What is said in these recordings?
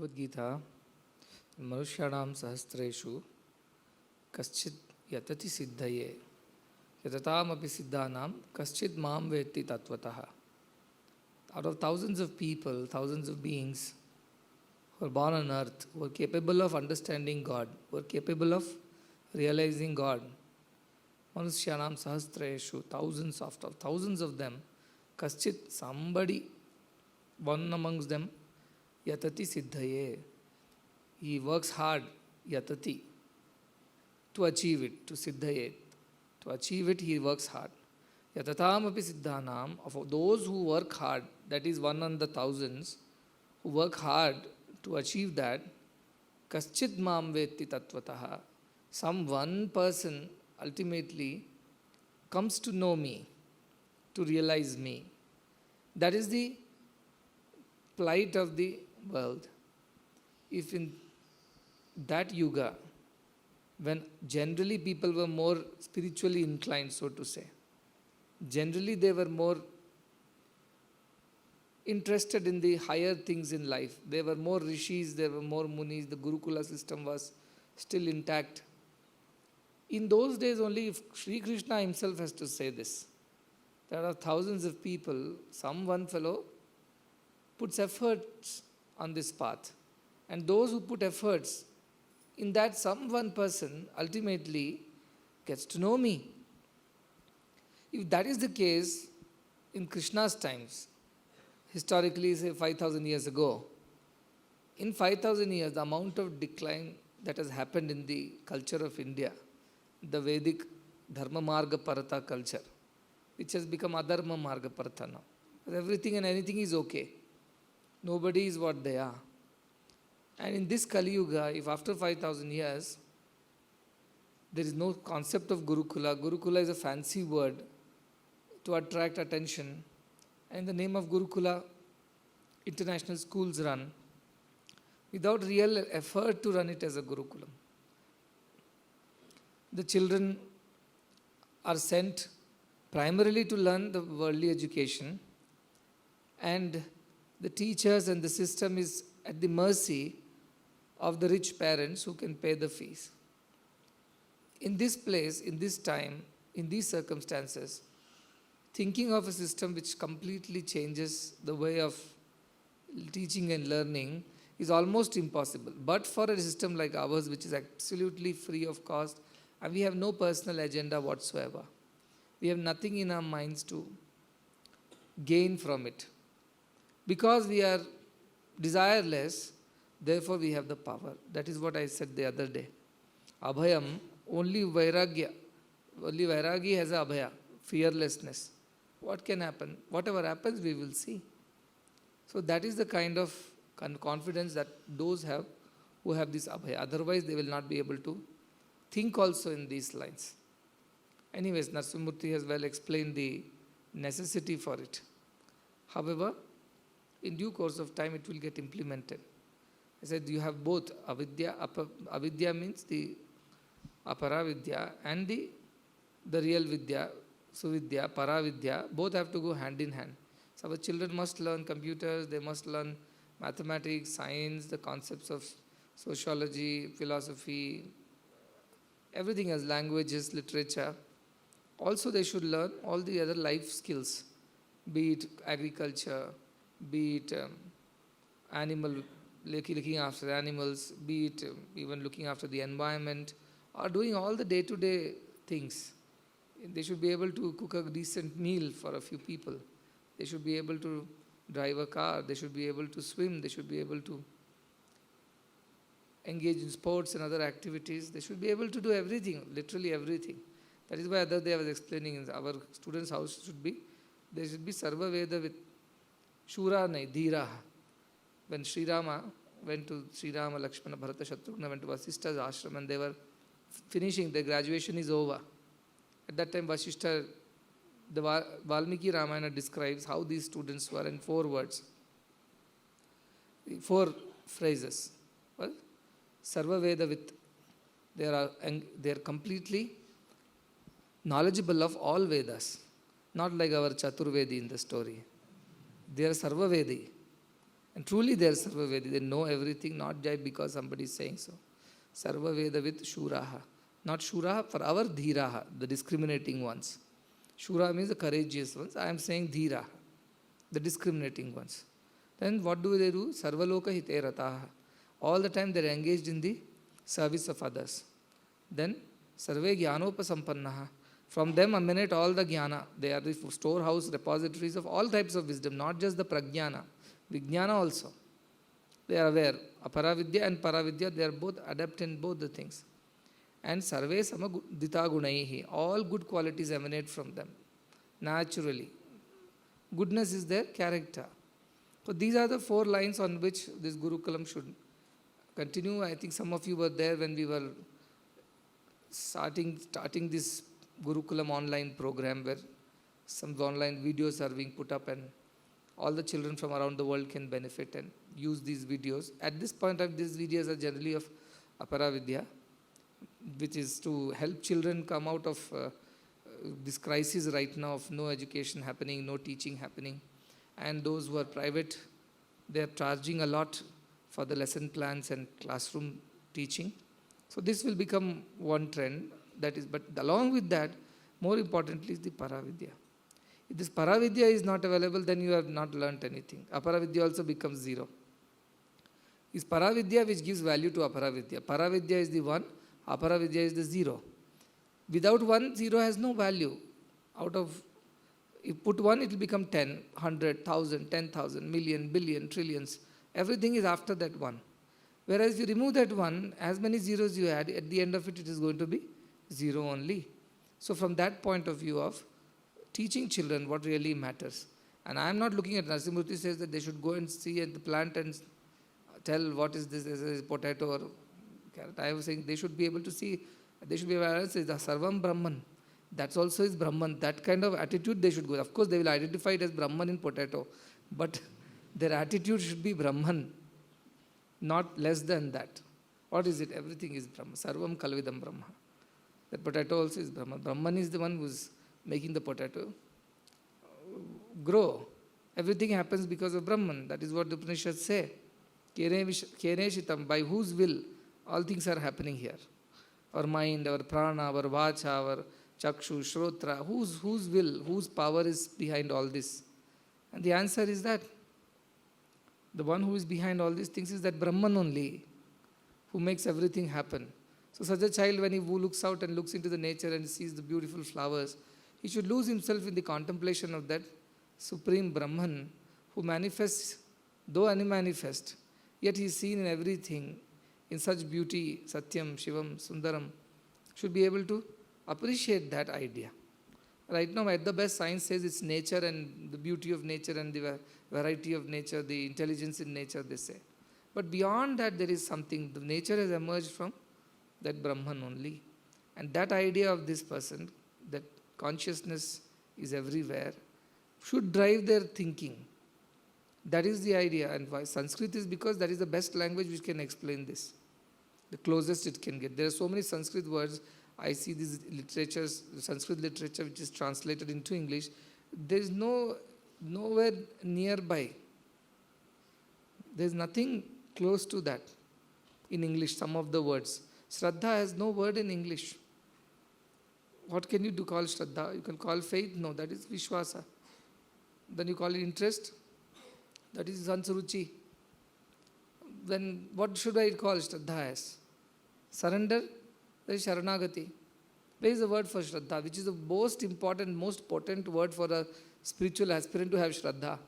Bhagavad Gita, Manushyanam Sahasreshu Kaschid Yatati Siddhaye Yatatam Api Siddhanam Kaschid Mam Vetti Tatvataha. Out of thousands of people, thousands of beings who are born on earth, who are capable of understanding God, who are capable of realizing God, Manushyanam Sahasreshu, thousands of them, Kaschid, somebody, one amongst them, Yatati Siddhaye. He works hard, Yatati, to achieve it, to Siddhaye. To achieve it, he works hard. Yatatam api Siddhanam, of those who work hard, that is one on the thousands, who work hard to achieve that, Kaschid Mam Vetti Tatvataha. Some one person ultimately comes to know me, to realize me. That is the plight of the world. If in that yuga, when generally people were more spiritually inclined, so to say, generally they were more interested in the higher things in life. There were more rishis, there were more munis, the Gurukula system was still intact. In those days only, if Sri Krishna himself has to say this, there are thousands of people, some one fellow puts efforts on this path. And those who put efforts in that, some one person ultimately gets to know me. If that is the case in Krishna's times, historically say 5,000 years ago, in 5,000 years the amount of decline that has happened in the culture of India, the Vedic Dharma Marga Parata culture, which has become Adharma Marga Parata now. Everything and anything is okay. Nobody is what they are. And in this Kali Yuga, if after 5,000 years, there is no concept of Gurukula. Gurukula is a fancy word to attract attention. And in the name of Gurukula, international schools run without real effort to run it as a Gurukulam. The children are sent primarily to learn the worldly education, and the teachers and the system is at the mercy of the rich parents who can pay the fees. In this place, in this time, in these circumstances, thinking of a system which completely changes the way of teaching and learning is almost impossible. But for a system like ours, which is absolutely free of cost, and we have no personal agenda whatsoever, we have nothing in our minds to gain from it. Because we are desireless, therefore we have the power. That is what I said the other day. Abhayam, only Vairagya. Only Vairagi has a Abhaya, fearlessness. What can happen? Whatever happens, we will see. So that is the kind of confidence that those have who have this Abhaya. Otherwise, they will not be able to think also in these lines. Anyways, Narasimhamurthy has well explained the necessity for it. However, in due course of time, it will get implemented. I said you have both avidya. Avidya means the aparavidya and the real vidya, suvidya, paravidya. Both have to go hand in hand. So our children must learn computers, they must learn mathematics, science, the concepts of sociology, philosophy, everything as languages, literature. Also they should learn all the other life skills, be it agriculture, be it animal, looking after animals, be it even looking after the environment, or doing all the day-to-day things. They should be able to cook a decent meal for a few people. They should be able to drive a car. They should be able to swim. They should be able to engage in sports and other activities. They should be able to do everything, literally everything. That is why other day I was explaining in our students' house there should be Sarva Veda with Shura Nai, Dhira. When Sri Rama went to Sri Rama, Lakshmana, Bharata, Shatrughna went to Vasishta's ashram and they were finishing, their graduation is over. At that time, Vasishta, the Valmiki Ramayana describes how these students were in 4 words, 4 phrases. Well, Sarva Veda with, they are completely knowledgeable of all Vedas, not like our Chaturvedi in the story. They are Sarva Vedi. And truly they are Sarva Veda. They know everything, not just because somebody is saying so. Sarva Veda with Shuraha. Not Shuraha, for our Dhiraha, the discriminating ones. Shura means the courageous ones. I am saying Dhiraha, the discriminating ones. Then what do? Sarvaloka hite rataha. All the time they are engaged in the service of others. Then Sarve Jnanopasampannaha. From them emanate all the jnana. They are the storehouse, repositories of all types of wisdom, not just the prajnana, vijnana also. They are aware. Aparavidya and Paravidya, they are both adept in both the things. And Sarve Samadita Gunaihi. All good qualities emanate from them, naturally. Goodness is their character. So these are the 4 lines on which this Gurukulam should continue. I think some of you were there when we were starting this Gurukulam online program, where some online videos are being put up and all the children from around the world can benefit and use these videos. At this point of these videos are generally of Aparavidya, which is to help children come out of this crisis right now of no education happening, no teaching happening. And those who are private, they are charging a lot for the lesson plans and classroom teaching. So this will become one trend. That is, but along with that, more importantly is the Paravidya. If this Paravidya is not available, then you have not learnt anything. Aparavidya also becomes zero. It's Paravidya which gives value to Aparavidya. Paravidya is the one, Aparavidya is the zero. Without one, zero has no value. Out of, if put one, it will become 10, 100, 1,000, 10,000, million, billion, trillions. Everything is after that one. Whereas if you remove that one, as many zeros you add, at the end of it, it is going to be zero only. So from that point of view of teaching children what really matters. And I am not looking at, Narasimhamurthy says that they should go and see at the plant and tell what is this, is potato or carrot. I was saying they should be able to see, they should be aware of the Sarvam Brahman. That's also is Brahman. That kind of attitude they should go. Of course, they will identify it as Brahman in potato, but their attitude should be Brahman, not less than that. What is it? Everything is Brahma. Sarvam Kalvidam Brahma. That potato also is Brahman. Brahman is the one who is making the potato grow. Everything happens because of Brahman. That is what the Upanishads say. Kene Shitam, by whose will all things are happening here. Our mind, our prana, our vacha, our chakshu, shrotra, whose will, whose power is behind all this? And the answer is that the one who is behind all these things is that Brahman only, who makes everything happen. So such a child, when he looks out and looks into the nature and sees the beautiful flowers, he should lose himself in the contemplation of that supreme Brahman who manifests, though unmanifest, yet he is seen in everything in such beauty, Satyam, Shivam, Sundaram. Should be able to appreciate that idea. Right now, at the best, science says it's nature and the beauty of nature and the variety of nature, the intelligence in nature, they say. But beyond that, there is something. The nature has emerged from that Brahman only. And that idea of this person, that consciousness is everywhere, should drive their thinking. That is the idea. And why Sanskrit is because that is the best language which can explain this. The closest it can get. There are so many Sanskrit words. I see these literatures, Sanskrit literature which is translated into English. There is nowhere nearby. There is nothing close to that in English, some of the words. Shraddha has no word in English. What can you do call Shraddha? You can call faith? No, that is Vishwasa. Then you call it interest? That is Sansaruchi. Then what should I call Shraddha as? Surrender? That is Sharanagati. Where is the word for Shraddha, which is the most important, most potent word for a spiritual aspirant to have Shraddha?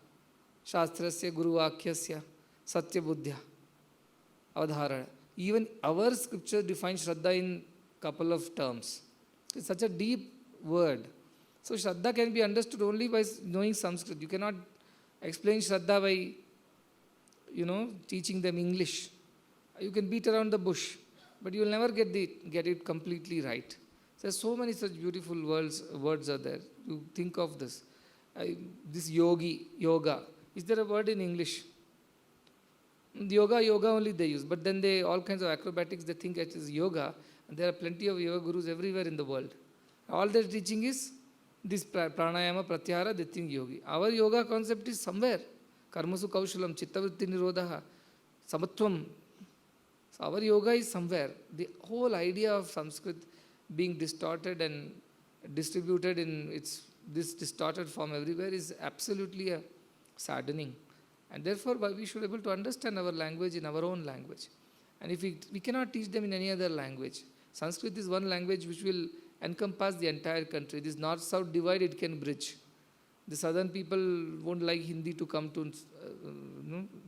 Shastrasya, Guru Vakyasya, Satya Buddhya, Avadharana. Even our scripture defines Shraddha in couple of terms. It's such a deep word. So Shraddha can be understood only by knowing Sanskrit. You cannot explain Shraddha by, teaching them English. You can beat around the bush, but you will never get it completely right. There's so many such beautiful words are there. You think of this. This yoga. Is there a word in English? Yoga only they use, but then all kinds of acrobatics, they think it is yoga, and there are plenty of yoga gurus everywhere in the world. All their teaching is this pranayama, pratyahara, they think yogi. Our yoga concept is somewhere. Karmasu kaushalam, chittavritti nirodha, samatvam. So our yoga is somewhere. The whole idea of Sanskrit being distorted and distributed in its this distorted form everywhere is absolutely saddening. And therefore, we should be able to understand our language in our own language. And if we cannot teach them in any other language, Sanskrit is one language which will encompass the entire country. This north-south divide it can bridge. The southern people won't like Hindi to come to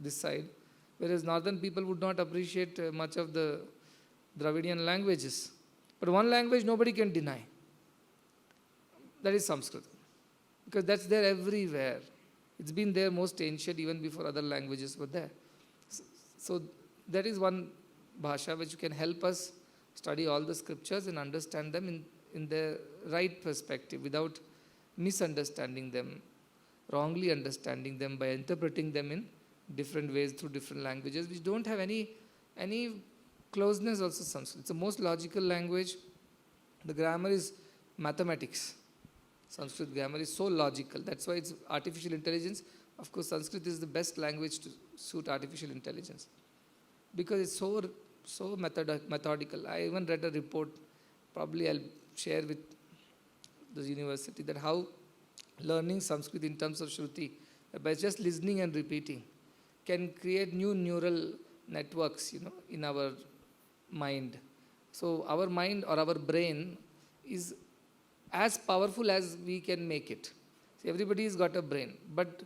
this side, whereas northern people would not appreciate much of the Dravidian languages. But one language nobody can deny. That is Sanskrit. Because that's there everywhere. It's been there most ancient, even before other languages were there. So that is one bhasha which can help us study all the scriptures and understand them in the right perspective without misunderstanding them, wrongly understanding them by interpreting them in different ways through different languages which don't have any closeness also. Sanskrit. It's the most logical language. The grammar is mathematics. Sanskrit grammar is so logical. That's why it's artificial intelligence. Of course, Sanskrit is the best language to suit artificial intelligence because it's so methodical. I even read a report, probably I'll share with the university, that how learning Sanskrit in terms of Shruti, by just listening and repeating, can create new neural networks, in our mind. So our mind or our brain is as powerful as we can make it. See, everybody's got a brain, but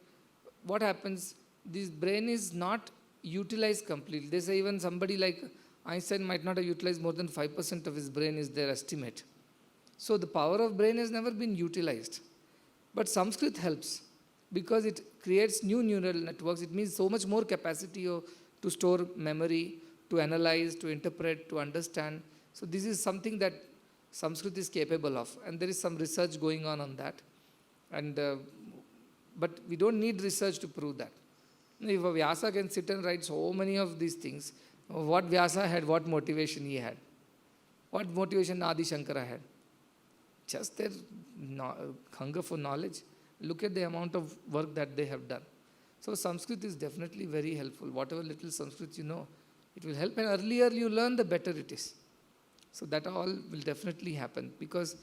what happens? This brain is not utilized completely. They say even somebody like Einstein might not have utilized more than 5% of his brain is their estimate. So the power of brain has never been utilized. But Sanskrit helps because it creates new neural networks. It means so much more capacity to store memory, to analyze, to interpret, to understand. So this is something that Sanskrit is capable of. And there is some research going on that. And but we don't need research to prove that. If a Vyasa can sit and write so many of these things, what Vyasa had, what motivation he had? What motivation Adi Shankara had? Just their hunger for knowledge. Look at the amount of work that they have done. So Sanskrit is definitely very helpful. Whatever little Sanskrit you know, it will help. And earlier you learn, the better it is. So that all will definitely happen, because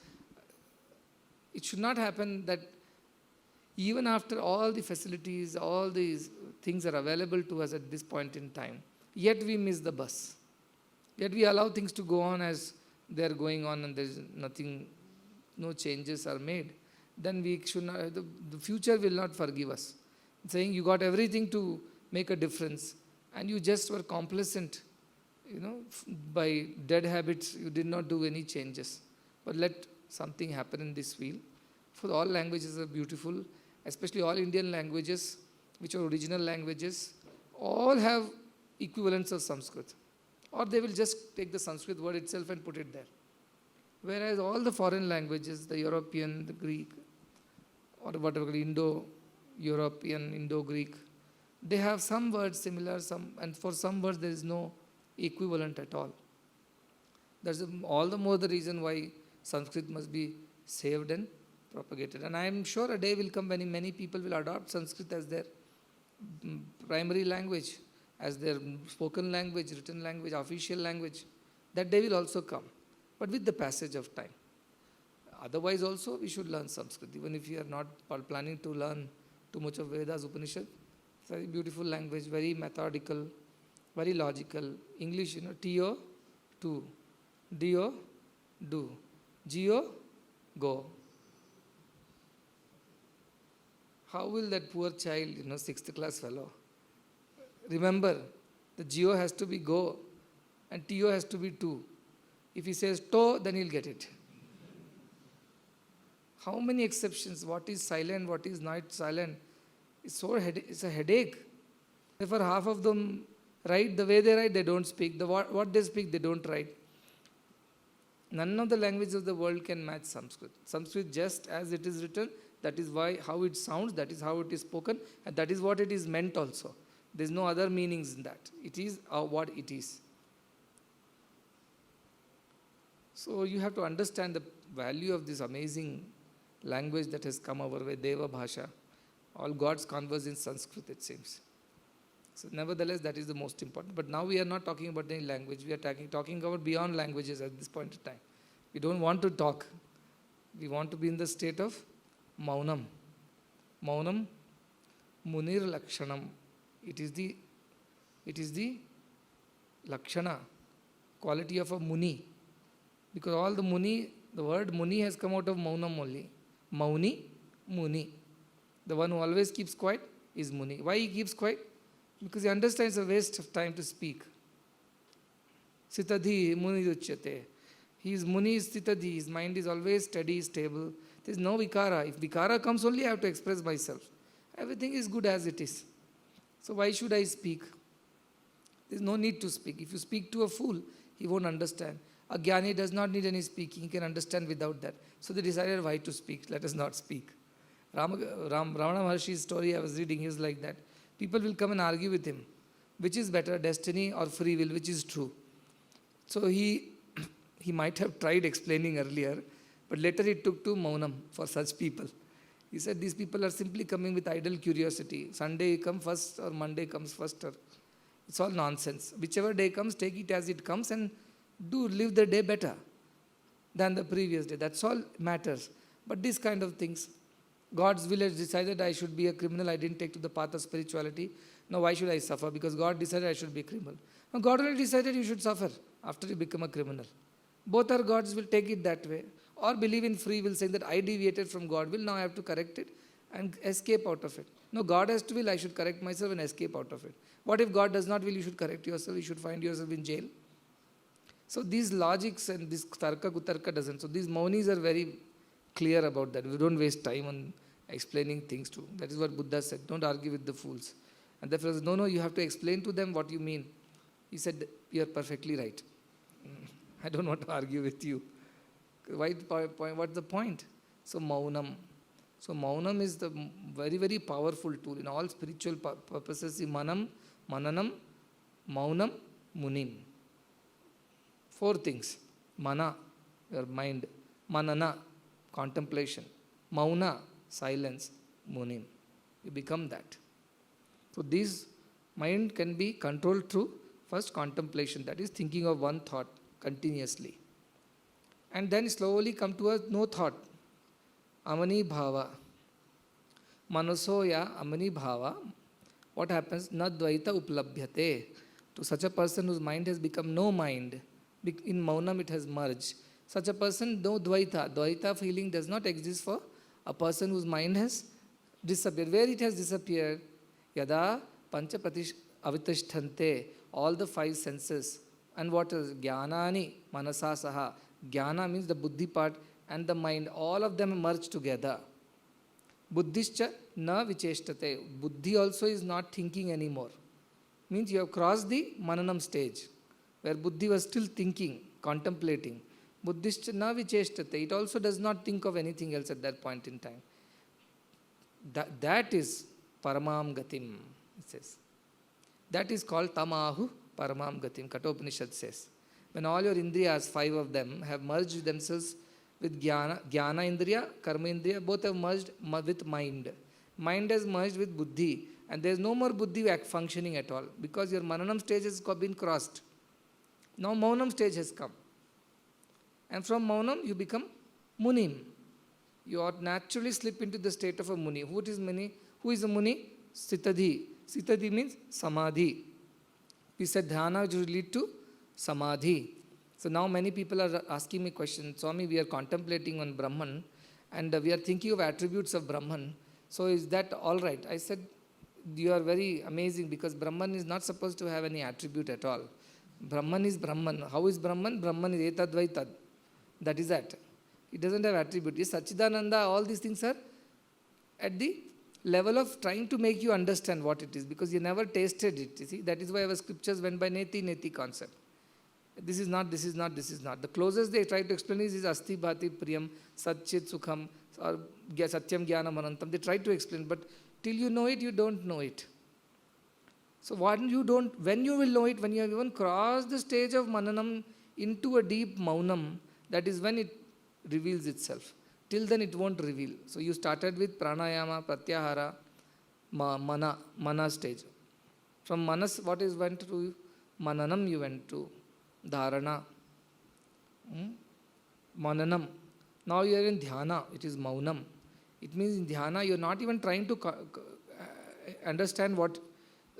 it should not happen that even after all the facilities, all these things are available to us at this point in time, yet we miss the bus. Yet we allow things to go on as they are going on and there is nothing, no changes are made. Then we should not, the future will not forgive us. Saying you got everything to make a difference and you just were complacent, by dead habits, you did not do any changes. But let something happen in this field. For all languages are beautiful, especially all Indian languages, which are original languages, all have equivalents of Sanskrit. Or they will just take the Sanskrit word itself and put it there. Whereas all the foreign languages, the European, the Greek, or whatever, Indo-European, Indo-Greek, they have some words similar, and for some words there is no equivalent at all. That's all the more the reason why Sanskrit must be saved and propagated. And I am sure a day will come when many people will adopt Sanskrit as their primary language, as their spoken language, written language, official language. That day will also come, but with the passage of time. Otherwise also we should learn Sanskrit, even if you are not planning to learn too much of Vedas, Upanishad. It's a very beautiful language, very methodical, very logical. English, T-O, to, D-O, do, G-O, go. How will that poor child, 6th class fellow, remember, the G-O has to be go and T-O has to be to. If he says to, then he'll get it. How many exceptions? What is silent, what is not silent? It's a headache. Therefore, half of them write the way they write, they don't speak. What they speak, they don't write. None of the languages of the world can match Sanskrit. Sanskrit, just as it is written, that is how it sounds, that is how it is spoken, and that is what it is meant also. There is no other meanings in that. It is what it is. So you have to understand the value of this amazing language that has come our way, Deva Bhasha. All gods converse in Sanskrit, it seems. So nevertheless, that is the most important. But now we are not talking about any language. We are talking about beyond languages at this point in time. We don't want to talk. We want to be in the state of Maunam. Maunam Munir Lakshanam. It is the Lakshana, quality of a Muni. Because all the Muni, the word Muni has come out of Maunam only. Mauni, Muni. The one who always keeps quiet is Muni. Why he keeps quiet? Because he understands it's a waste of time to speak. Sitadhi Muni Uchyate. Muni is Sitadhi. His mind is always steady, stable. There is no Vikara. If Vikara comes only, I have to express myself. Everything is good as it is. So why should I speak? There is no need to speak. If you speak to a fool, he won't understand. A Jnani does not need any speaking. He can understand without that. So they decided why to speak. Let us not speak. Ravana Maharshi's story I was reading, he was like that. People will come and argue with him. Which is better, destiny or free will, which is true? So he might have tried explaining earlier, but later he took to Maunam for such people. He said these people are simply coming with idle curiosity. Sunday comes first or Monday comes first. It's all nonsense. Whichever day comes, take it as it comes and live the day better than the previous day. That's all matters. But these kind of things, God's will has decided I should be a criminal. I didn't take to the path of spirituality. Now why should I suffer? Because God decided I should be a criminal. Now God already decided you should suffer after you become a criminal. Both our gods will take it that way. Or believe in free will, saying that I deviated from God will, now I have to correct it and escape out of it. No, God has to will, I should correct myself and escape out of it. What if God does not will, you should correct yourself, you should find yourself in jail? So these logics and this tarka kutarka doesn't. So these Maunis are very clear about that. We don't waste time on explaining things to. That is what Buddha said. Don't argue with the fools. And the fellow said, no, you have to explain to them what you mean. He said, you are perfectly right. I don't want to argue with you. What's the point? So Maunam. So Maunam is the very, very powerful tool in all spiritual purposes. Manam, Mananam, Maunam, Munim. 4 things. Mana, your mind. Manana, contemplation. Mauna, silence. Munim. You become that. So this mind can be controlled through first contemplation, that is thinking of one thought continuously. And then slowly come to a no thought. Amani bhava. Manasoya amani bhava. What happens? Na dvaita uplabhyate. To such a person whose mind has become no mind, in Maunam it has merged. Such a person, no dvaita. Dvaita feeling does not exist for a person whose mind has disappeared. Where it has disappeared? Yada pancha avitishthante. All the 5 senses. And what is Jnanani manasa saha? Jnana means the buddhi part and the mind. All of them merge together. Buddhischa na vicheshtate. Buddhi also is not thinking anymore. Means you have crossed the mananam stage, where buddhi was still thinking, contemplating. Buddhischa na vicheshtate. It also does not think of anything else at that point in time. That is paramam gatim, it says. That is called tamahu paramam gatim, Kathopanishad says. When all your indriyas, 5 of them, have merged themselves with jnana indriya, karma indriya, both have merged with mind. Mind has merged with buddhi, and there is no more buddhi functioning at all, because your mananam stage has been crossed. Now maunam stage has come. And from maunam you become munim. You ought naturally slip into the state of a muni. Who is muni? Who is a muni? Sitadhi. Sitadhi means samadhi. We said dhyana which will lead to samadhi. So now many people are asking me questions. Swami, we are contemplating on Brahman and we are thinking of attributes of Brahman. So is that all right? I said, you are very amazing, because Brahman is not supposed to have any attribute at all. Brahman is Brahman. How is Brahman? Brahman is etadvaitad. That is that. It doesn't have attribute. Yes, Sachidananda, all these things are at the level of trying to make you understand what it is, because you never tasted it. You see, that is why our scriptures went by neti concept. This is not, this is not, this is not. The closest they try to explain is asti bhati priyam, satchit sukham, or satyam jnanam anantam. They try to explain, but till you know it, you don't know it. So when you will know it, when you have even crossed the stage of mananam into a deep maunam, that is when it reveals itself. Till then it won't reveal. So you started with pranayama, pratyahara, mana stage. From manas, what is went to mananam, you went to dharana, mananam. Now you are in dhyana, it is maunam. It means in dhyana you are not even trying to understand what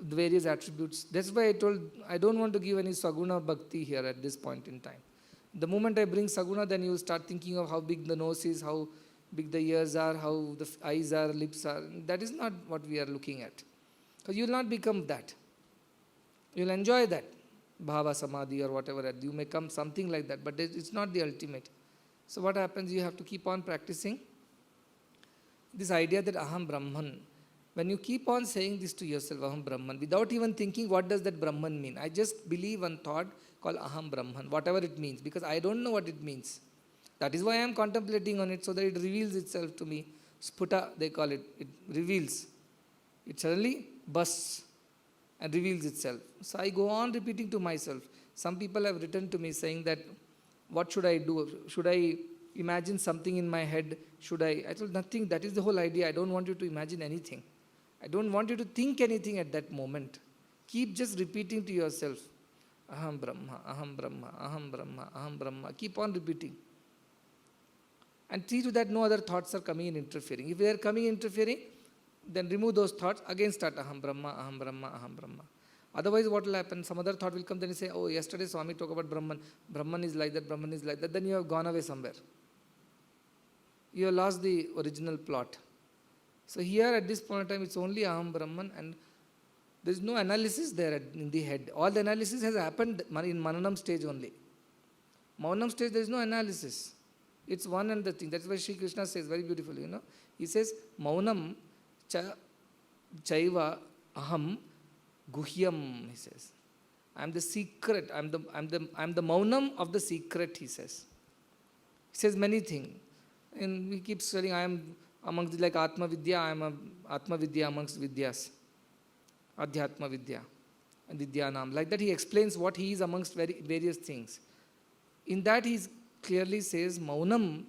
the various attributes. That's why I told I don't want to give any saguna bhakti here at this point in time. The moment I bring saguna, then you start thinking of how big the nose is, how big the ears are, how the eyes are, lips are. That is not what we are looking at. Because you will not become that. You will enjoy that. Bhava samadhi or whatever. You may come something like that, but it's not the ultimate. So what happens? You have to keep on practicing this idea that aham Brahman. When you keep on saying this to yourself, aham Brahman, without even thinking what does that Brahman mean. I just believe one thought called aham Brahman, whatever it means, because I don't know what it means. That is why I am contemplating on it, so that it reveals itself to me. Sputa, they call it. It reveals. It suddenly bursts and reveals itself. So I go on repeating to myself. Some people have written to me saying that, what should I do? Should I imagine something in my head? I told nothing. That is the whole idea. I don't want you to imagine anything. I don't want you to think anything at that moment. Keep just repeating to yourself, aham Brahma, aham Brahma, aham Brahma, aham Brahma. Keep on repeating. And see to that no other thoughts are coming and interfering. If they are coming and interfering, then remove those thoughts, again start aham Brahma, aham Brahma, aham Brahma. Otherwise what will happen? Some other thought will come, then you say, oh, yesterday Swami talked about Brahman. Brahman is like that, Brahman is like that. Then you have gone away somewhere. You have lost the original plot. So here at this point in time, it's only aham Brahman, and there is no analysis there in the head. All the analysis has happened in Mananam stage only. Maunam stage, there is no analysis. It's one and the thing. That's why Sri Krishna says very beautifully, He says, Maunam chaiva aham guhyam, he says. I am the secret. I am the Maunam of the secret, he says. He says many things. And we keep saying, I am amongst like Atma Vidya, I am a Atma Vidya amongst Vidyas. Adhyatma Vidya and Vidyanam. Like that he explains what he is amongst various things. In that he clearly says, Maunam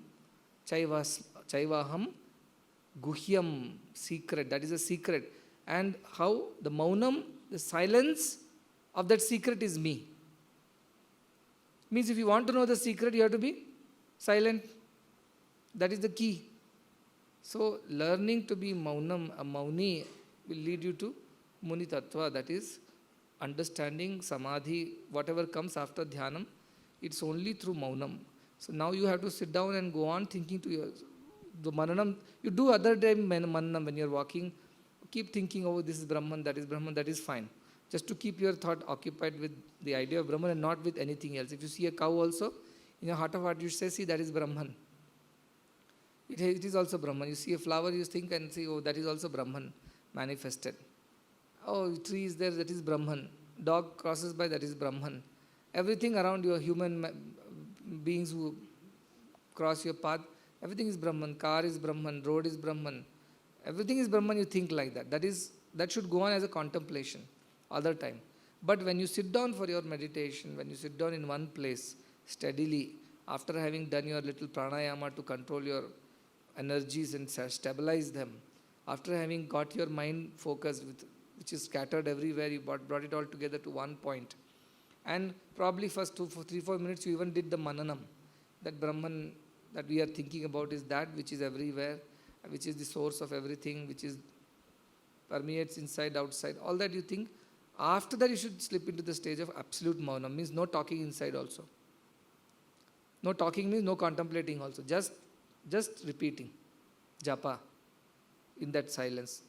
chaivaham guhyam, secret. That is a secret. And how the Maunam, the silence of that secret is me. Means if you want to know the secret, you have to be silent. That is the key. So learning to be Maunam, a Mauni, will lead you to Muni Tattva, that is understanding Samadhi, whatever comes after Dhyanam, it's only through Maunam. So now you have to sit down and go on thinking to the Mananam. You do other time Mananam when you are walking, keep thinking, oh, this is Brahman, that is fine. Just to keep your thought occupied with the idea of Brahman and not with anything else. If you see a cow also, in your heart of heart you say, see, that is Brahman. It is also Brahman. You see a flower, you think and say, oh, that is also Brahman manifested. Oh, tree is there, that is Brahman. Dog crosses by, that is Brahman. Everything around you, human beings who cross your path, everything is Brahman. Car is Brahman, road is Brahman. Everything is Brahman, you think like that. That should go on as a contemplation all the time. But when you sit down for your meditation, when you sit down in one place steadily, after having done your little pranayama to control your energies and stabilize them, after having got your mind focused, which is scattered everywhere, you brought it all together to one point. And probably first 3-4 minutes you even did the mananam. That Brahman that we are thinking about is that which is everywhere, which is the source of everything, which is permeates inside, outside. All that you think. After that you should slip into the stage of absolute maunam, means no talking inside also. No talking means no contemplating also. Just repeating. Japa. In that silence.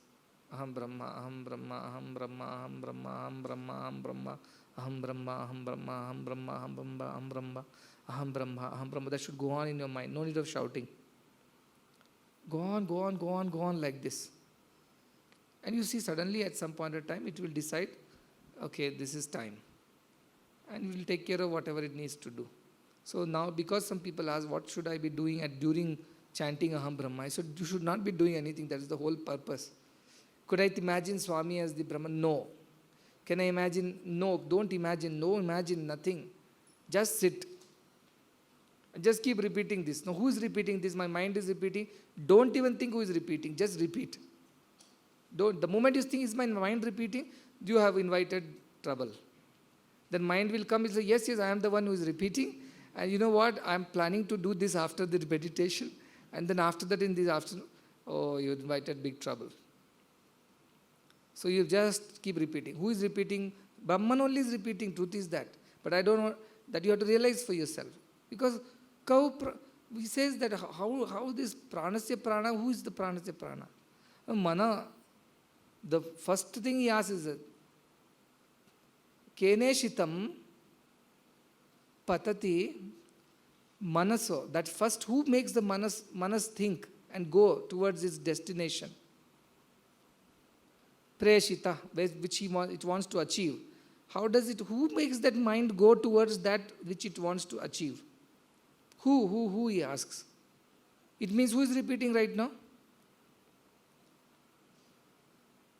Aham Brahma, Aham Brahma, Aham Brahma, Aham Brahma, Aham Brahma, Aham Brahma, Aham Brahma, Aham Brahma, Aham Brahma, Aham Brahma, Aham Brahma, Aham Brahma, Aham Brahma. That should go on in your mind. No need of shouting. Go on like this. And you see suddenly at some point of time it will decide, okay, this is time. And it will take care of whatever it needs to do. So now because some people ask, what should I be doing during chanting Aham Brahma? I said, you should not be doing anything. That is the whole purpose. Could I imagine Swami as the Brahman? No. Can I imagine? No. Don't imagine. No, imagine nothing. Just sit. Just keep repeating this. Now, who is repeating this? My mind is repeating. Don't even think who is repeating. Just repeat. Don't. The moment you think, is my mind repeating, you have invited trouble. Then mind will come and say, yes, yes, I am the one who is repeating. And you know what? I am planning to do this after the meditation. And then after that in the afternoon, oh, you invited big trouble. So you just keep repeating. Who is repeating? Brahman only is repeating. Truth is that. But I don't know that you have to realize for yourself. Because he says that how this pranasya prana, who is the pranasya prana? Mana, the first thing he asks is, Keneshitam patati manaso. That first, who makes the manas think and go towards its destination? Preshita, which it wants to achieve. How does it, who makes that mind go towards that which it wants to achieve? Who he asks. It means who is repeating right now?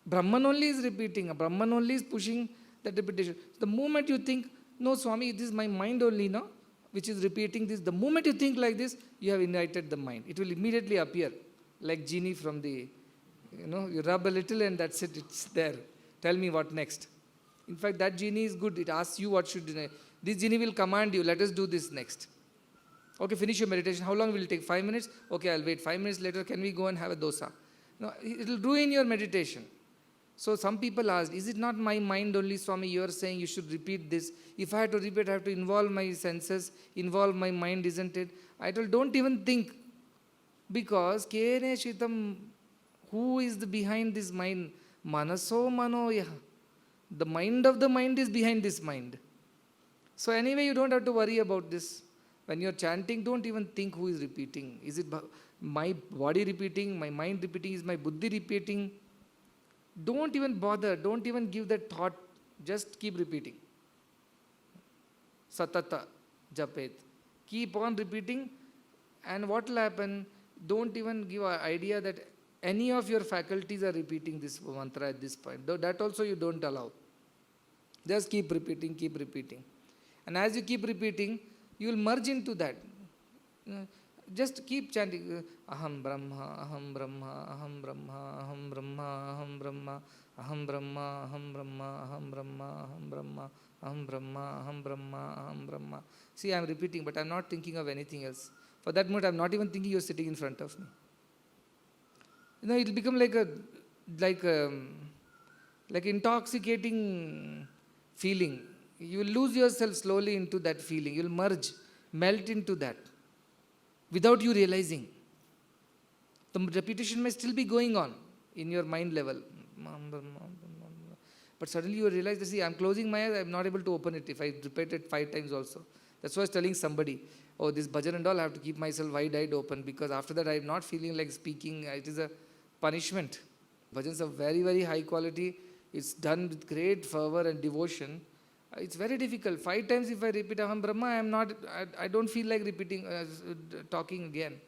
Brahman only is repeating. Brahman only is pushing that repetition. The moment you think, no Swami, this is my mind only, no? Which is repeating this. The moment you think like this, you have invited the mind. It will immediately appear like genie from the, you rub a little and that's it, it's there. Tell me what next. In fact, that genie is good. It asks you what should do. This genie will command you, let us do this next. Okay, finish your meditation. How long will it take? 5 minutes? Okay, I'll wait. 5 minutes later, can we go and have a dosa? No, it will ruin your meditation. So some people asked, is it not my mind only, Swami? You are saying you should repeat this. If I have to repeat, I have to involve my senses, involve my mind, isn't it? I told, don't even think. Because Kene Shitam, who is behind this mind? Manaso manoya. The mind of the mind is behind this mind. So anyway, you don't have to worry about this. When you're chanting, don't even think who is repeating. Is it my body repeating, my mind repeating, is my buddhi repeating? Don't even bother, don't even give that thought, just keep repeating. Satata japet. Keep on repeating, and what will happen? Don't even give an idea that any of your faculties are repeating this mantra at this point. That also you don't allow. Just keep repeating, keep repeating. And as you keep repeating, you will merge into that. Just keep chanting, Aham Brahma, Aham Brahma, Aham Brahma, Aham Brahma, Aham Brahma, Aham Brahma, Aham Brahma, Aham Brahma, Aham Brahma, Aham Brahma, Aham Brahma, Aham Brahma. See, I am repeating, but I am not thinking of anything else. For that moment, I am not even thinking you are sitting in front of me. It will become like intoxicating feeling. You will lose yourself slowly into that feeling. You will merge, melt into that, without you realizing. The repetition may still be going on in your mind level. But suddenly you realize, see, I am closing my eyes, I am not able to open it if I repeat it 5 times also. That's why I was telling somebody, oh, this bhajan and all, I have to keep myself wide-eyed open, because after that I am not feeling like speaking. It is a punishment. Bhajans are very, very high quality. It's done with great fervor and devotion. It's very difficult. 5 times if I repeat Aham Brahma, I don't feel like repeating, talking again.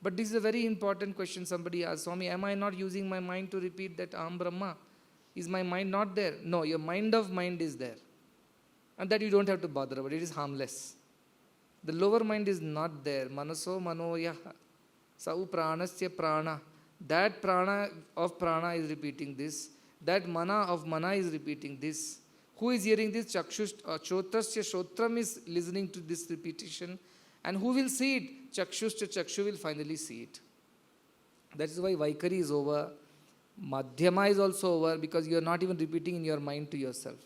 But this is a very important question somebody asked, Swami, am I not using my mind to repeat that Aham Brahma? Is my mind not there? No, your mind of mind is there. And that you don't have to bother about. It is harmless. The lower mind is not there. Manaso manoya sau pranasya prana. That prana of prana is repeating this. That mana of mana is repeating this. Who is hearing this? Chotrasya Shotram is listening to this repetition. And who will see it? Chakshuscha Chakshu will finally see it. That is why Vaikari is over. Madhyama is also over, because you are not even repeating in your mind to yourself.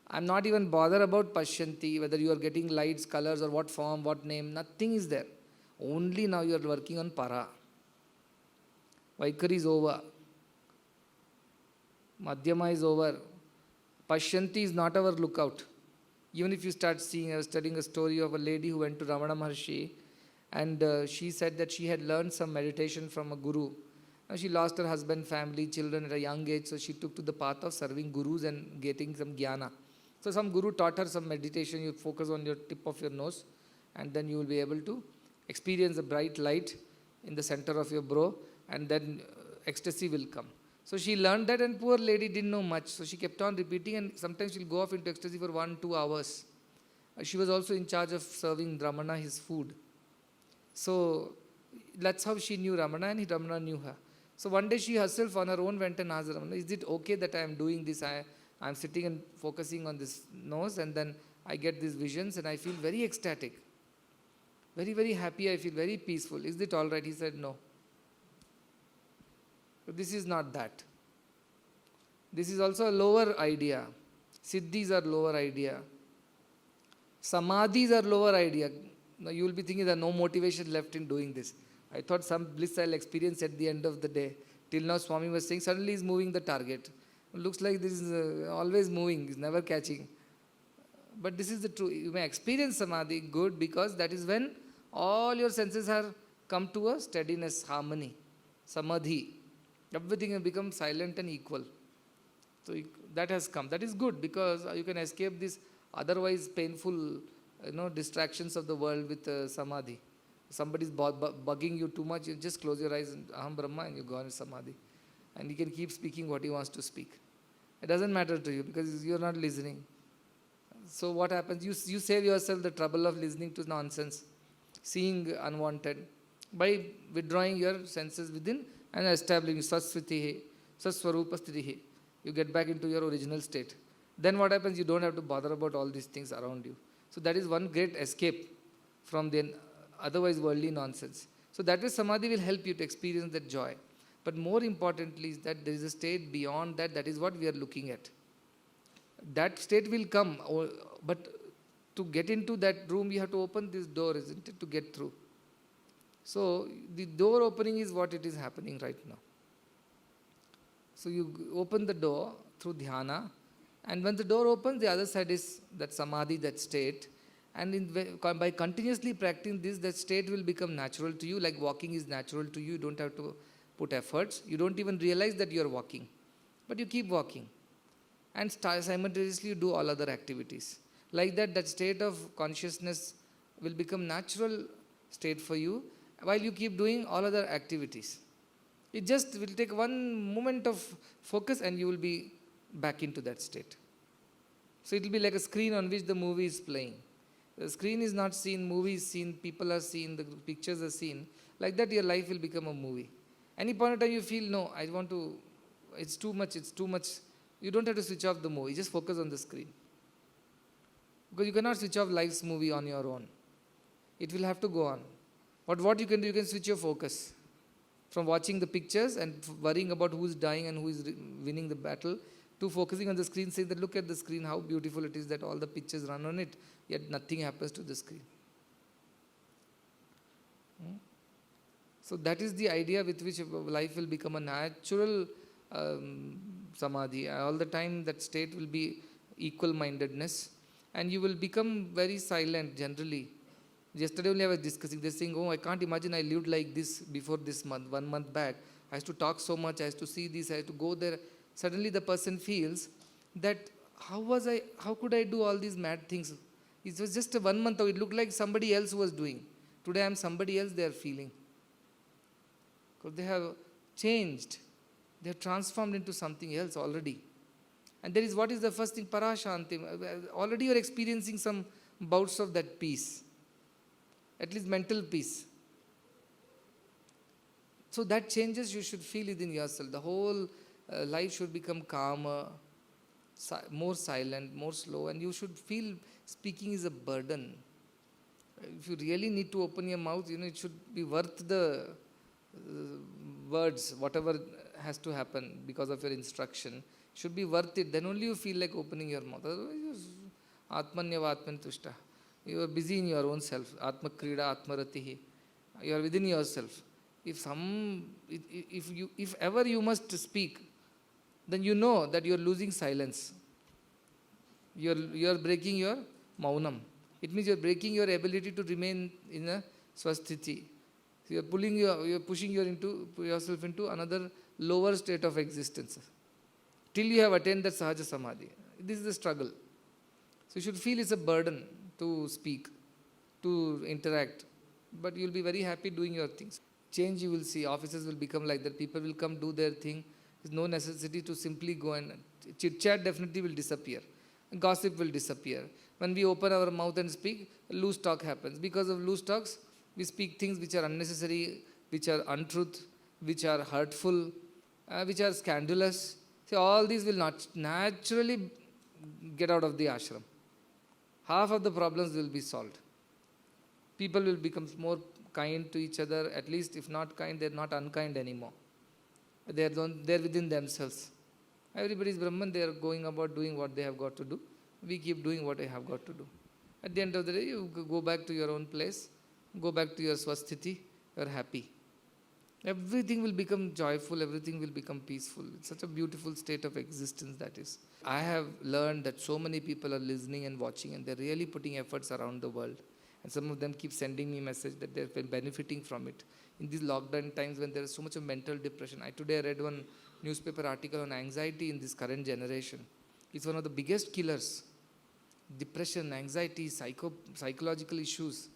I am not even bothered about Pashyanti, whether you are getting lights, colors, or what form, what name. Nothing is there. Only now you are working on Para. Vaikari is over. Madhyama is over. Pashyanti is not our lookout. Even if you start seeing, I was telling a story of a lady who went to Ramana Maharshi, and she said that she had learned some meditation from a guru. Now she lost her husband, family, children at a young age, so she took to the path of serving gurus and getting some jnana. So some guru taught her some meditation. You focus on your tip of your nose, and then you will be able to experience a bright light in the center of your brow, and then ecstasy will come. So she learned that, and poor lady didn't know much. So she kept on repeating, and sometimes she'll go off into ecstasy for 1-2 hours. She was also in charge of serving Ramana his food. So that's how she knew Ramana, and Ramana knew her. So one day she herself on her own went and asked Ramana, is it okay that I am doing this? I'm sitting and focusing on this nose, and then I get these visions and I feel very ecstatic, very, very happy, I feel very peaceful. Is it all right? He said, no. This is not that. This is also a lower idea. Siddhis are lower idea. Samadhis are lower idea. Now you will be thinking there no motivation left in doing this. I thought some bliss I'll experience at the end of the day. Till now Swami was saying suddenly he's moving the target. It looks like this is always moving, he's never catching. But this is the truth. You may experience Samadhi, good, because that is when all your senses are come to a steadiness, harmony, Samadhi. Everything has become silent and equal. So that has come. That is good because you can escape this otherwise painful distractions of the world with Samadhi. Somebody is bugging you too much, you just close your eyes and Aham Brahma and you go on in Samadhi. And he can keep speaking what he wants to speak. It doesn't matter to you because you are not listening. So what happens? You save yourself the trouble of listening to nonsense, seeing unwanted, by withdrawing your senses within and establishing Sasvitihi, Saswarupastitihi. You get back into your original state. Then what happens? You don't have to bother about all these things around you. So that is one great escape from the otherwise worldly nonsense. So that way Samadhi will help you to experience that joy. But more importantly is that there is a state beyond that, that is what we are looking at. That state will come, but to get into that room you have to open this door, isn't it, to get through. So the door opening is what it is happening right now. So you open the door through dhyana, and when the door opens, the other side is that samadhi, that state. And by continuously practicing this, that state will become natural to you, like walking is natural to you. You don't have to put efforts. You don't even realize that you are walking. But you keep walking. And simultaneously you do all other activities. Like that, that state of consciousness will become natural state for you while you keep doing all other activities. It just will take one moment of focus and you will be back into that state. So it will be like a screen on which the movie is playing. The screen is not seen, movie is seen, people are seen, the pictures are seen. Like that your life will become a movie. Any point of time you feel, no, I want to, it's too much. You don't have to switch off the movie, just focus on the screen. Because you cannot switch off life's movie on your own. It will have to go on. But what you can do, you can switch your focus. From watching the pictures and worrying about who is dying and who is winning the battle, to focusing on the screen, saying that look at the screen, how beautiful it is that all the pictures run on it, yet nothing happens to the screen. So that is the idea with which life will become a natural samadhi. All the time that state will be equal-mindedness, and you will become very silent generally. Yesterday only I was discussing this, saying, oh, I can't imagine I lived like this before this month, 1 month back. I used to talk so much, I used to see this, I used to go there. Suddenly the person feels that how could I do all these mad things? It was just 1 month ago, it looked like somebody else was doing. Today I am somebody else they are feeling. Because they have changed. They have transformed into something else already. And there is what is the first thing? Parashanti. Already you are experiencing some bouts of that peace. At least mental peace. So that changes you should feel within yourself. The whole life should become calmer, more silent, more slow, and you should feel speaking is a burden. If you really need to open your mouth, it should be worth the words, whatever has to happen because of your instruction, should be worth it. Then only you feel like opening your mouth. Otherwise, Atmanyava Atmantushta. You are busy in your own self. Atma Krida, Atma Ratihi. You are within yourself. If ever you must speak, then you know that you are losing silence. You are breaking your maunam. It means you are breaking your ability to remain in a swasthiti. So you are pushing yourself into another lower state of existence. Till you have attained that Sahaja Samadhi. This is the struggle. So you should feel it's a burden to speak, to interact. But you will be very happy doing your things. Change you will see. Offices will become like that. People will come do their thing. There's no necessity to simply go and chit-chat definitely will disappear. Gossip will disappear. When we open our mouth and speak, loose talk happens. Because of loose talks, we speak things which are unnecessary, which are untruth, which are hurtful, which are scandalous. See, all these will not naturally get out of the ashram. Half of the problems will be solved. People will become more kind to each other, at least if not kind, they're not unkind anymore. They're within themselves. Everybody is Brahman, they are going about doing what they have got to do. We keep doing what I have got to do. At the end of the day, you go back to your own place, go back to your swasthiti, you are happy. Everything will become joyful, everything will become peaceful. It's such a beautiful state of existence that is. I have learned that so many people are listening and watching and they're really putting efforts around the world. And some of them keep sending me message that they've been benefiting from it. In these lockdown times when there is so much of mental depression. Today I read one newspaper article on anxiety in this current generation. It's one of the biggest killers. Depression, anxiety, psychological issues.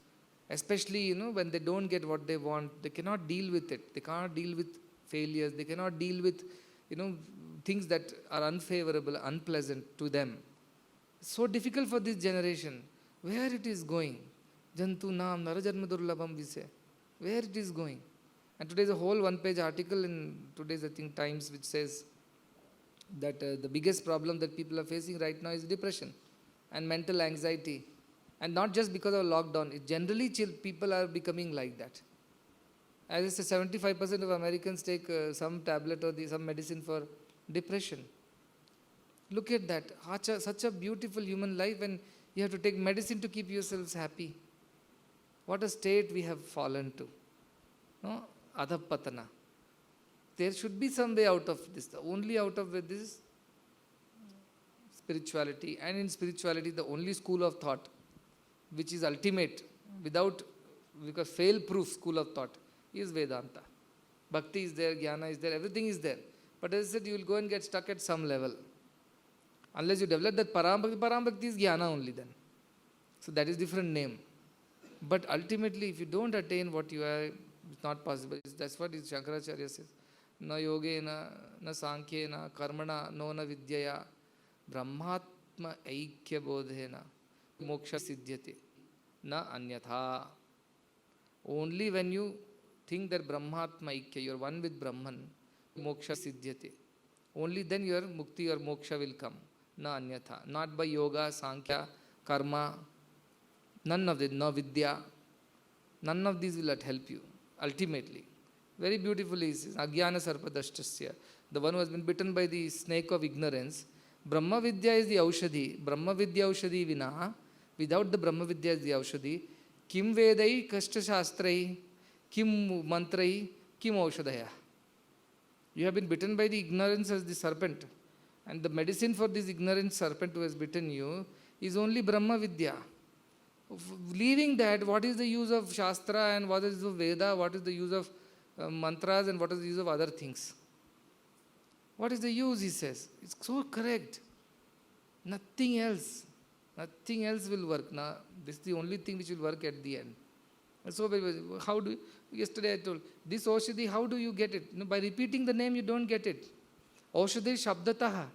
Especially, when they don't get what they want, they cannot deal with it. They cannot deal with failures. They cannot deal with, things that are unfavorable, unpleasant to them. It's so difficult for this generation. Where it is going? Jantu naam narajanma durlabham we say. Where it is going? And today is a whole one-page article in today's, I think, Times, which says that the biggest problem that people are facing right now is depression and mental anxiety. And not just because of lockdown. Generally, people are becoming like that. As I said, 75% of Americans take some tablet or some medicine for depression. Look at that. Such a beautiful human life, and you have to take medicine to keep yourselves happy. What a state we have fallen to. No? Adhapatana. There should be some way out of this. The only out of this is spirituality. And in spirituality, the only school of thought which is ultimate, because fail-proof school of thought, is Vedanta. Bhakti is there, Jnana is there, everything is there. But as I said, you will go and get stuck at some level. Unless you develop that Parambhakti is Jnana only then. So that is different name. But ultimately, if you don't attain what you are, it's not possible. That's what Shankaracharya says. Na yogena, na sankhena, karmana, no na vidyaya, brahmatma aikya bodhena. Moksha siddhyate, na anyatha. Only when you think that Brahmatma Aikya, you are one with Brahman, moksha siddhyate. Only then your mukti or moksha will come, na anyatha. Not by yoga, sankhya, karma, none of it, no vidya. None of these will not help you, ultimately. Very beautifully, he says, Agyana sarpadashtasya. The one who has been bitten by the snake of ignorance. Brahma Vidya is the Aushadhi. Brahma Vidya Aushadhi vina. Without the Brahma Vidya is the Aushadhi. Kim Vedai Kashta Shastrai, Kim Mantrai, Kim Aushadaya. You have been bitten by the ignorance as the serpent. And the medicine for this ignorant serpent who has bitten you is only Brahma Vidya. Leaving that, what is the use of Shastra and what is the Veda, what is the use of mantras and what is the use of other things? What is the use, he says. It's so correct. Nothing else. Nothing else will work. Now, this is the only thing which will work at the end. So, yesterday I told, this Aushadhi, how do you get it? By repeating the name, you don't get it. Aushadhi Shabdataha.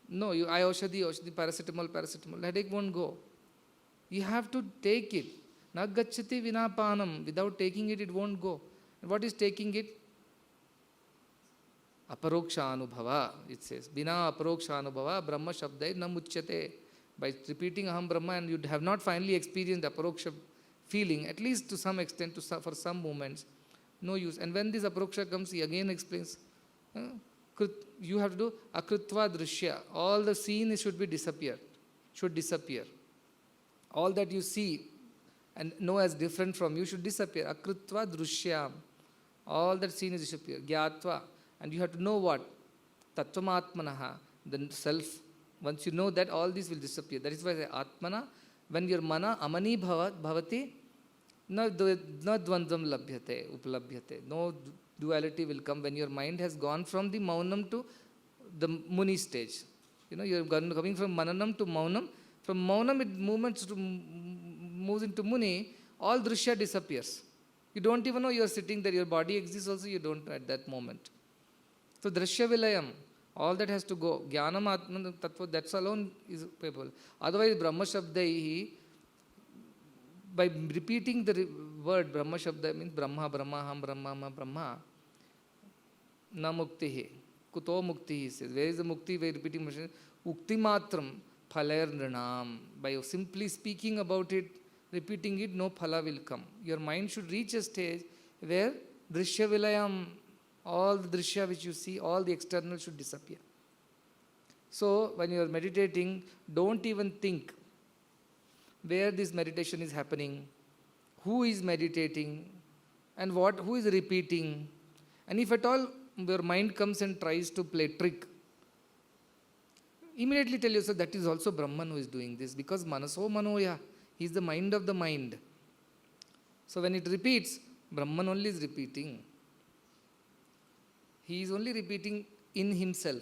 No, I Aushadhi, paracetamol. Headache won't go. You have to take it. Nagachati vinapanam. Without taking it, it won't go. And what is taking it? Aparoksha anubhava, it says. Bina aparoksha anubhava, Brahma shabdai namuchyate. By repeating Aham Brahma and you have not finally experienced aparoksha feeling, at least to some extent, for some moments, no use. And when this aparoksha comes, he again explains, you have to do akrutva drishya. All the seen should disappear. All that you see and know as different from you should disappear. Akrutva drushyam. All that seen is disappear. Gyatva. And you have to know what? Tattvamatmanaha, the self. Once you know that, all this will disappear. That is why I say Atmana, when your mana amani bhavati, na dvandvam labhyate, uplabhyate. No duality will come when your mind has gone from the maunam to the muni stage. You're coming from mananam to maunam. From maunam, it moves into muni, all drishya disappears. You don't even know you're sitting there. Your body exists also, you don't know at that moment. So drishya vilayam. All that has to go. Jnanam Atman Tattva, that's alone is capable. Otherwise, Brahma Shabdaihi, by repeating the word Brahma Shabda means Brahma, Brahma, Ham, Brahma, Ma, Brahma, na muktihi. Kuto mukti, he says. Where is the mukti? By repeating mention. Ukti matram phalayar nrinam. By simply speaking about it, repeating it, no phala will come. Your mind should reach a stage where drishya vilayam, all the drishya which you see, all the external should disappear. So when you are meditating, don't even think where this meditation is happening, who is meditating, and who is repeating. And if at all your mind comes and tries to play trick, immediately tell yourself that is also Brahman who is doing this, because manaso manoya, he is the mind of the mind. So when it repeats, Brahman only is repeating. He is only repeating in himself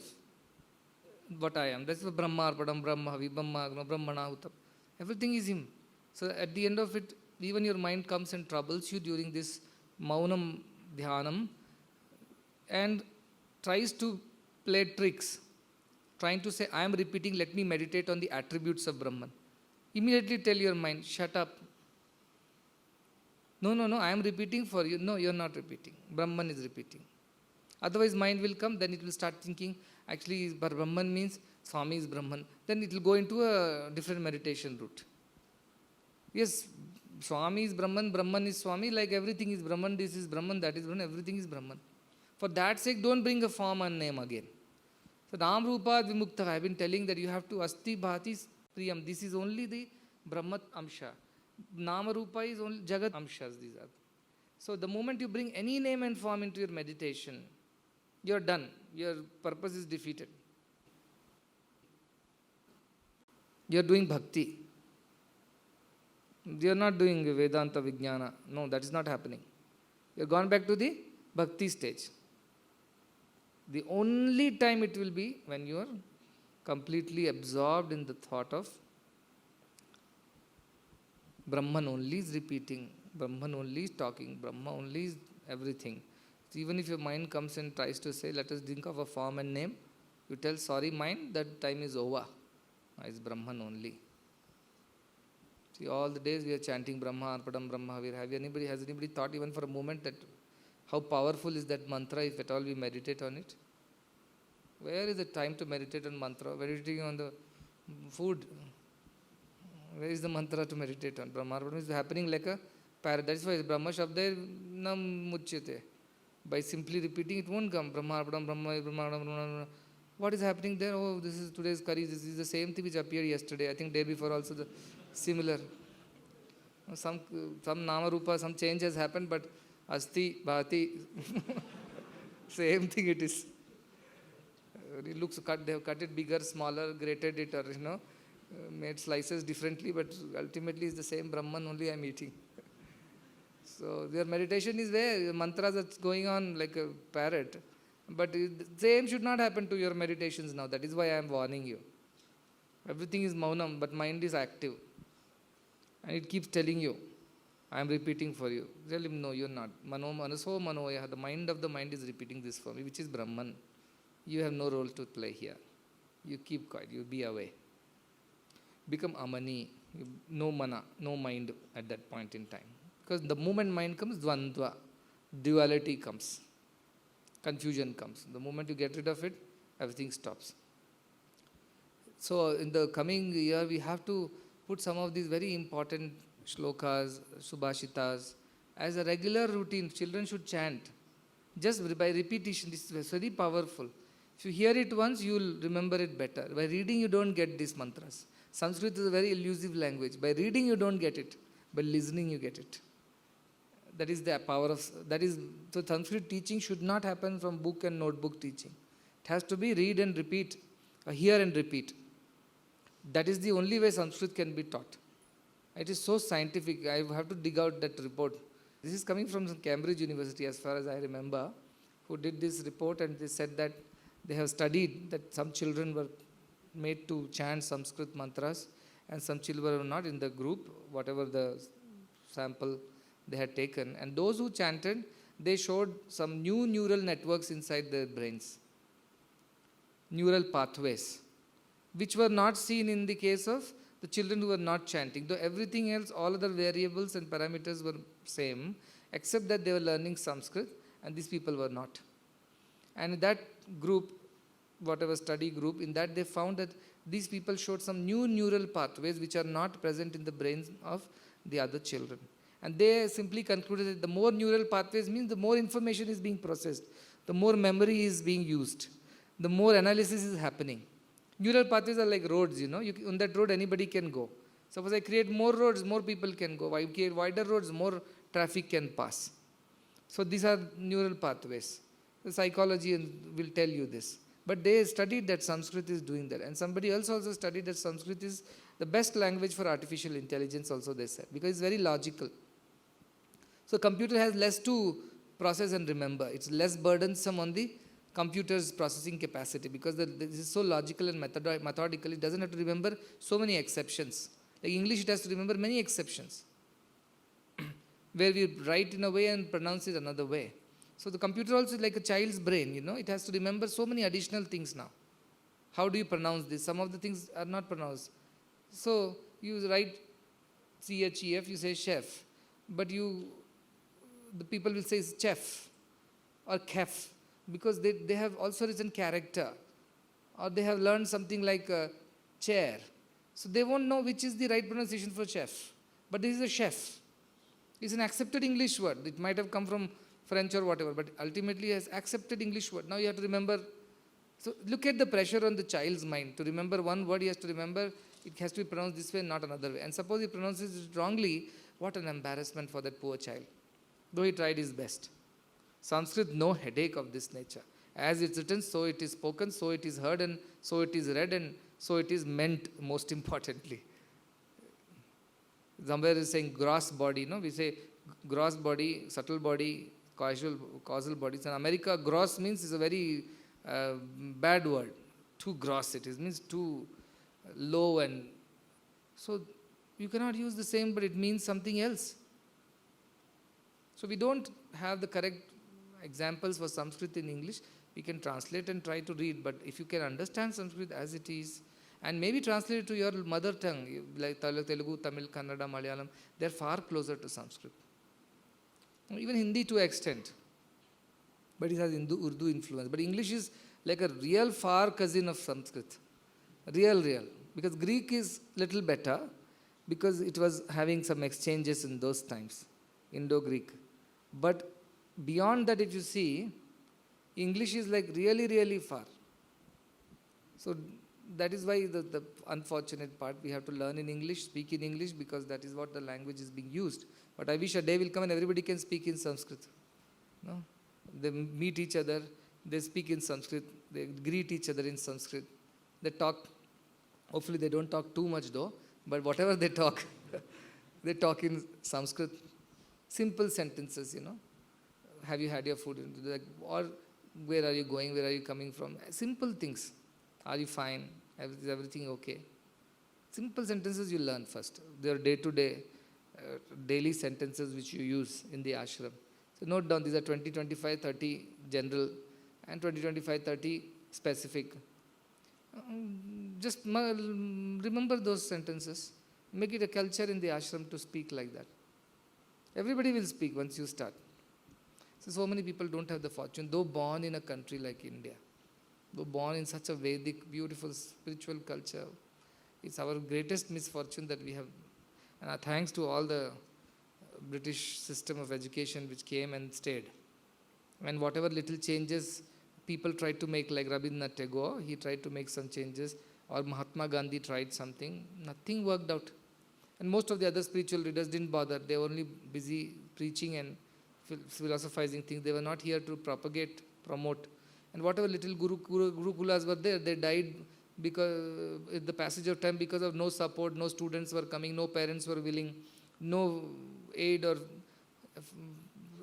what I am. That's the Brahma Arpadam, Brahma, Vibhamma, Agno, Brahmana, Hutam. Everything is him. So at the end of it, even your mind comes and troubles you during this Maunam Dhyanam and tries to play tricks, trying to say, I am repeating, let me meditate on the attributes of Brahman. Immediately tell your mind, shut up. No, I am repeating for you. No, you are not repeating. Brahman is repeating. Otherwise, mind will come, then it will start thinking, actually, Brahman means Swami is Brahman. Then it will go into a different meditation route. Yes, Swami is Brahman, Brahman is Swami, like everything is Brahman, this is Brahman, that is Brahman, everything is Brahman. For that sake, don't bring a form and name again. So, Ram Rupa Vimukta, I have been telling that you have to Asti Bhati Priyam. This is only the Brahmat Amsha. Nama Rupa is only Jagat Amshas, these are. So, the moment you bring any name and form into your meditation, you are done. Your purpose is defeated. You are doing bhakti. You are not doing Vedanta Vijnana. No, that is not happening. You have gone back to the bhakti stage. The only time it will be when you are completely absorbed in the thought of Brahman only is repeating, Brahman only is talking, Brahma only is everything. So even if your mind comes and tries to say, let us think of a form and name, you tell, sorry mind, that time is over. It's Brahman only. See, all the days we are chanting Brahma, Arpadam, Brahma. Has anybody thought even for a moment that how powerful is that mantra if at all we meditate on it? Where is the time to meditate on mantra? Meditating on the food. Where is the mantra to meditate on? Brahma, Arpadam is happening like a parrot. That is why Brahma Shabda nam muchyate. By simply repeating, it won't come. Brahma, Arpadam, Brahma, Brahma. What is happening there? Oh, this is today's curry. This is the same thing which appeared yesterday. I think day before also the similar. Some Nama Rupa, some change has happened, but Asti, Bhati, same thing it is. It looks cut, they have cut it bigger, smaller, grated it, or made slices differently, but ultimately it's the same Brahman only I am eating. So your meditation is there, your mantras are going on like a parrot. But the same should not happen to your meditations now. That is why I am warning you. Everything is maunam, but mind is active. And it keeps telling you, I am repeating for you. Tell him, no, you are not. Manaso manoya, the mind of the mind is repeating this for me, which is Brahman. You have no role to play here. You keep quiet, you be away. Become amani, no mana, no mind at that point in time. Because the moment mind comes, dvandva, duality comes. Confusion comes. The moment you get rid of it, everything stops. So in the coming year, we have to put some of these very important shlokas, subhashitas, as a regular routine. Children should chant. Just by repetition, this is very powerful. If you hear it once, you will remember it better. By reading, you don't get these mantras. Sanskrit is a very elusive language. By reading, you don't get it. By listening, you get it. That is the power of, so Sanskrit teaching should not happen from book and notebook teaching. It has to be read and repeat, hear and repeat. That is the only way Sanskrit can be taught. It is so scientific, I have to dig out that report. This is coming from Cambridge University as far as I remember, who did this report, and they said that they have studied that some children were made to chant Sanskrit mantras and some children were not in the group, whatever the sample they had taken, and those who chanted, they showed some new neural networks inside their brains, neural pathways, which were not seen in the case of the children who were not chanting. Though everything else, all other variables and parameters were same, except that they were learning Sanskrit and these people were not. And that group, whatever study group, in that they found that these people showed some new neural pathways which are not present in the brains of the other children. And they simply concluded that the more neural pathways means the more information is being processed, the more memory is being used, the more analysis is happening. Neural pathways are like roads, on that road anybody can go. Suppose I create more roads, more people can go. I create wider roads, more traffic can pass. So these are neural pathways. The psychology will tell you this. But they studied that Sanskrit is doing that. And somebody else also studied that Sanskrit is the best language for artificial intelligence also, they said, because it's very logical. So computer has less to process and remember. It's less burdensome on the computer's processing capacity because this is so logical and methodical. It doesn't have to remember so many exceptions. Like English, it has to remember many exceptions where we write in a way and pronounce it another way. So the computer also is like a child's brain, it has to remember so many additional things now. How do you pronounce this? Some of the things are not pronounced. So you write CHEF, you say chef, but the people will say chef or kef because they have also written character, or they have learned something like chair. So they won't know which is the right pronunciation for chef. But this is a chef. It's an accepted English word. It might have come from French or whatever, but ultimately has accepted English word. Now you have to remember. So look at the pressure on the child's mind. To remember one word, he has to remember it has to be pronounced this way, not another way. And suppose he pronounces it wrongly, what an embarrassment for that poor child. Though he tried his best. Sanskrit, no headache of this nature. As it's written, so it is spoken, so it is heard, and so it is read, and so it is meant, most importantly. Somewhere is saying gross body, we say gross body, subtle body, causal bodies. In America, gross means is a very bad word. Too gross it is, means too low, and so you cannot use the same, but it means something else. So we don't have the correct examples for Sanskrit in English. We can translate and try to read, but if you can understand Sanskrit as it is, and maybe translate it to your mother tongue, like Telugu, Tamil, Kannada, Malayalam, they're far closer to Sanskrit. Even Hindi to an extent, but it has Urdu influence. But English is like a real far cousin of Sanskrit. Real. Because Greek is little better, because it was having some exchanges in those times, Indo-Greek. But beyond that, if you see, English is like really far. So that is why the unfortunate part, we have to learn in English, speak in English, because that is what the language is being used. But I wish a day will come and everybody can speak in Sanskrit. No? They meet each other, they speak in Sanskrit, they greet each other in Sanskrit. They talk, hopefully they don't talk too much though, but whatever they talk, they talk in Sanskrit. Simple sentences, Have you had your food? Or where are you going? Where are you coming from? Simple things. Are you fine? Is everything okay? Simple sentences you learn first. They are day-to-day, daily sentences which you use in the ashram. So note down, these are 20, 25, 30 general and 20, 25, 30 specific. Just remember those sentences. Make it a culture in the ashram to speak like that. Everybody will speak once you start. So many people don't have the fortune, though born in a country like India, though born in such a Vedic, beautiful, spiritual culture. It's our greatest misfortune that we have. And thanks to all the British system of education which came and stayed. And whatever little changes people tried to make, like Rabindranath Tagore, he tried to make some changes, or Mahatma Gandhi tried something, nothing worked out. And most of the other spiritual leaders didn't bother. They were only busy preaching and philosophizing things. They were not here to propagate, promote. And whatever little gurukulas were there, they died because in the passage of time, because of no support, no students were coming, no parents were willing, no aid or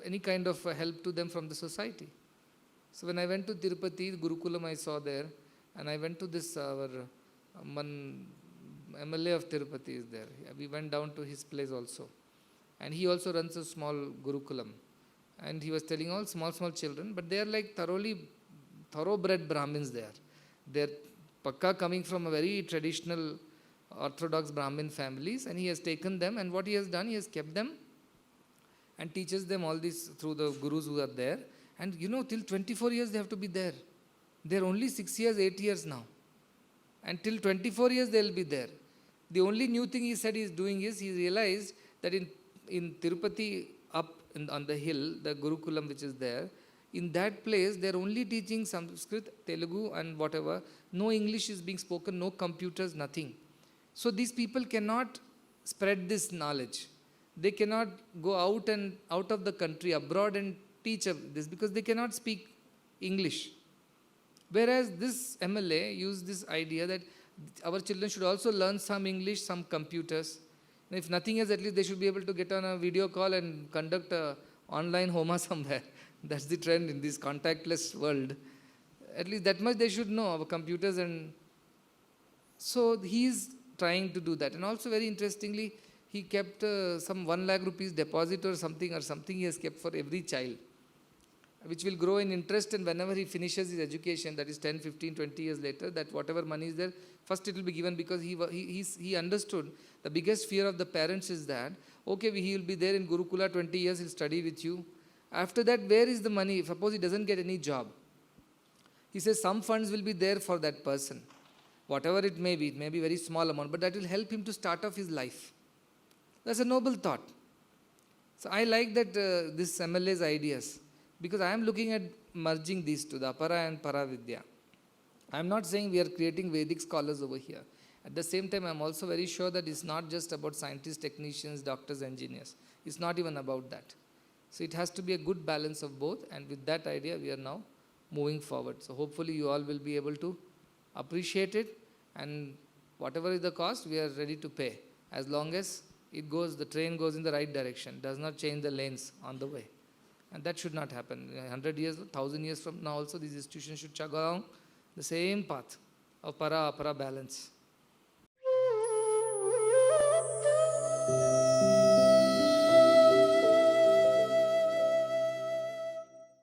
any kind of help to them from the society. So when I went to Tirupati, Gurukulam I saw there, and I went to this, our MLA of Tirupati is there. We went down to his place also. And he also runs a small Gurukulam. And he was telling all small children, but they are like thoroughbred Brahmins there. They're pakka coming from a very traditional orthodox Brahmin families, and he has taken them, and what he has done, he has kept them and teaches them all this through the gurus who are there, And till 24 years they have to be there. They're only 6 years, 8 years now. And till 24 years they'll be there. The only new thing he said he's doing is he realized that in Tirupati, up on the hill, the Gurukulam which is there, in that place they're only teaching Sanskrit, Telugu and whatever. No English is being spoken, no computers, nothing. So these people cannot spread this knowledge. They cannot go out of the country, abroad, and teach this because they cannot speak English. Whereas this MLA used this idea that our children should also learn some English, some computers. And if nothing else, at least they should be able to get on a video call and conduct a online Homa somewhere. That's the trend in this contactless world. At least that much they should know our computers. And so he is trying to do that. And also very interestingly, he kept some 1 lakh rupees deposit or something he has kept for every child, which will grow in interest, and whenever he finishes his education, that is 10, 15, 20 years later, that whatever money is there, first it will be given, because he understood the biggest fear of the parents is that, okay, he will be there in Gurukula 20 years, he'll study with you. After that, where is the money? Suppose he doesn't get any job. He says some funds will be there for that person. Whatever it may be very small amount, but that will help him to start off his life. That's a noble thought. So I like that this MLA's ideas, because I am looking at merging these two, the Apara and Paravidya. I am not saying we are creating Vedic scholars over here. At the same time, I am also very sure that it's not just about scientists, technicians, doctors, engineers. It's not even about that. So it has to be a good balance of both, and with that idea, we are now moving forward. So hopefully you all will be able to appreciate it, and whatever is the cost, we are ready to pay, as long as the train goes in the right direction, does not change the lanes on the way. And that should not happen. 100 years, 1,000 years from now also, these institutions should chug along the same path of para-apara balance.